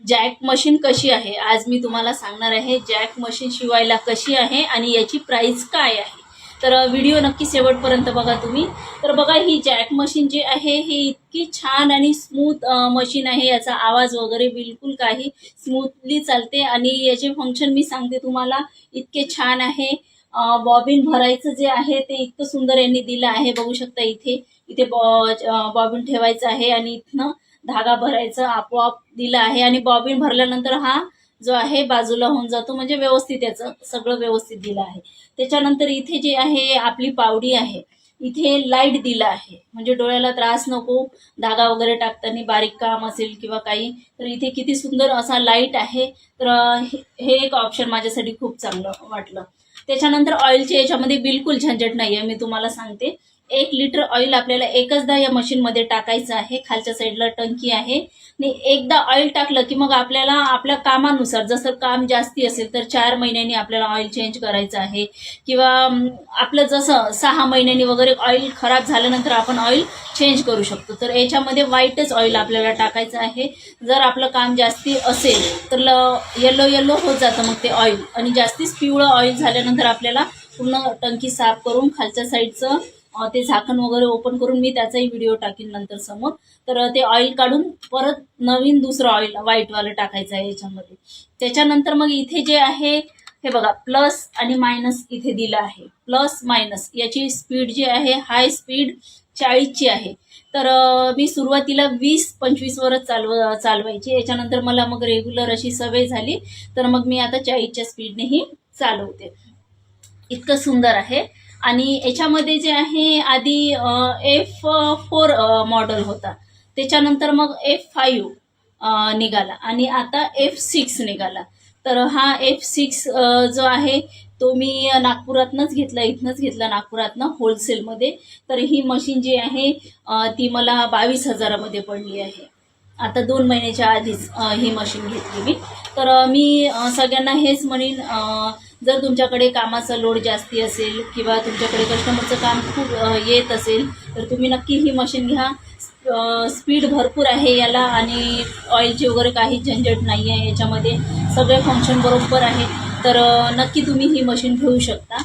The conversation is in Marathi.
जॅक मशीन कशी आहे आज मी तुम्हाला सांगणार आहे। जॅक मशीन शिवायला कशी आहे आणि याची प्राइस काय आहे, तर व्हिडिओ नक्की शेवटपर्यंत बघा तुम्ही। तर बघा ही जॅक मशीन जे आहे हे इतकी छान आणि स्मूथ मशीन आहे। याचा आवाज वगैरे बिलकुल काही स्मूथली चालते आणि याचे फंक्शन मी सांगते तुम्हाला, इतके छान आहे। बॉबिन भरायचं जे आहे ते इतकं सुंदर यांनी दिलं आहे, बघू शकता इथे इथे बॉबिन ठेवायचं आहे आणि इथनं धागा भरायचा आपोआप दिला आहे आणि बॉबिन भरल्यानंतर हा जो आहे बाजूला होऊन जातो, म्हणजे व्यवस्थित याचं सगळं व्यवस्थित दिलं आहे। त्याच्यानंतर इथे जे आहे आपली पावडी आहे, इथे लाईट दिला आहे म्हणजे डोळ्याला त्रास नको, धागा वगैरे टाकताना बारीक काम असेल किंवा काही, तर इथे किती सुंदर असा लाईट आहे। तर हे एक ऑप्शन माझ्यासाठी खूप चांगलं वाटलं। त्याच्यानंतर ऑइलच्या याच्यामध्ये बिलकुल झंझट नाही आहे, मी तुम्हाला सांगते। 1 लिटर ऑइल आपल्याला एकचदा या मशीनमध्ये टाकायचं आहे। खालच्या साईडला टंकी आहे आणि एकदा ऑइल टाकलं की मग आपल्याला आपल्या कामानुसार, जसं काम जास्ती असेल तर 4 महिन्यांनी आपल्याला ऑइल चेंज करायचं आहे किंवा आपलं जसं 6 महिन्यांनी वगैरे ऑइल खराब झाल्यानंतर आपण ऑइल चेंज करू शकतो। तर याच्यामध्ये व्हाईटच ऑइल आपल्याला टाकायचं आहे। जर आपलं काम जास्ती असेल तर येलो होत जातं मग ते ऑइल, आणि जास्तीच पिवळं ऑइल झाल्यानंतर आपल्याला पूर्ण टंकी साफ करून खालच्या साईडचं ते झाकण वगैरे ओपन करून मी त्याचाही व्हिडिओ टाकीन नंतर समोर। तर ते ऑइल काढून परत नवीन दुसरं ऑइल व्हाईटवालं टाकायचं आहे याच्यामध्ये। त्याच्यानंतर मग इथे जे आहे हे बघा प्लस आणि मायनस इथे दिलं आहे। प्लस मायनस याची स्पीड जी आहे हाय स्पीड 40 ची आहे। तर मी सुरुवातीला 20-25 वरच चालवायची, याच्यानंतर मला मग रेग्युलर अशी सवय झाली, तर मग मी आता 40च्या स्पीडनेही चालवते। इतकं सुंदर आहे। आणि याच्यामध्ये जे आहे आधी F4 मॉडेल होता, त्याच्यानंतर मग F5 निघाला आणि आता F6 निघाला। तर हा F6 जो आहे तो मी नागपुरातनंच घेतला, इथनंच घेतला नागपुरातनं होलसेलमध्ये। तर ही मशीन जी आहे ती मला 22,000मध्ये पडली आहे। आता 2 महिन्याच्या आधीच ही मशीन घेतली मी। तर मी सगळ्यांना हेच म्हणेन, जर तुमच्याकडे कामाचा लोड जास्ती असेल किंवा तुमच्याकडे कस्टमरचं काम खूप येत असेल तर तुम्ही नक्की ही मशीन घ्या। स्पीड भरपूर आहे याला आणि ऑइलची वगैरे काही झंझट नाही आहे याच्यामध्ये, सगळे फंक्शन बरोबर आहे। तर नक्की तुम्ही ही मशीन घेऊ शकता।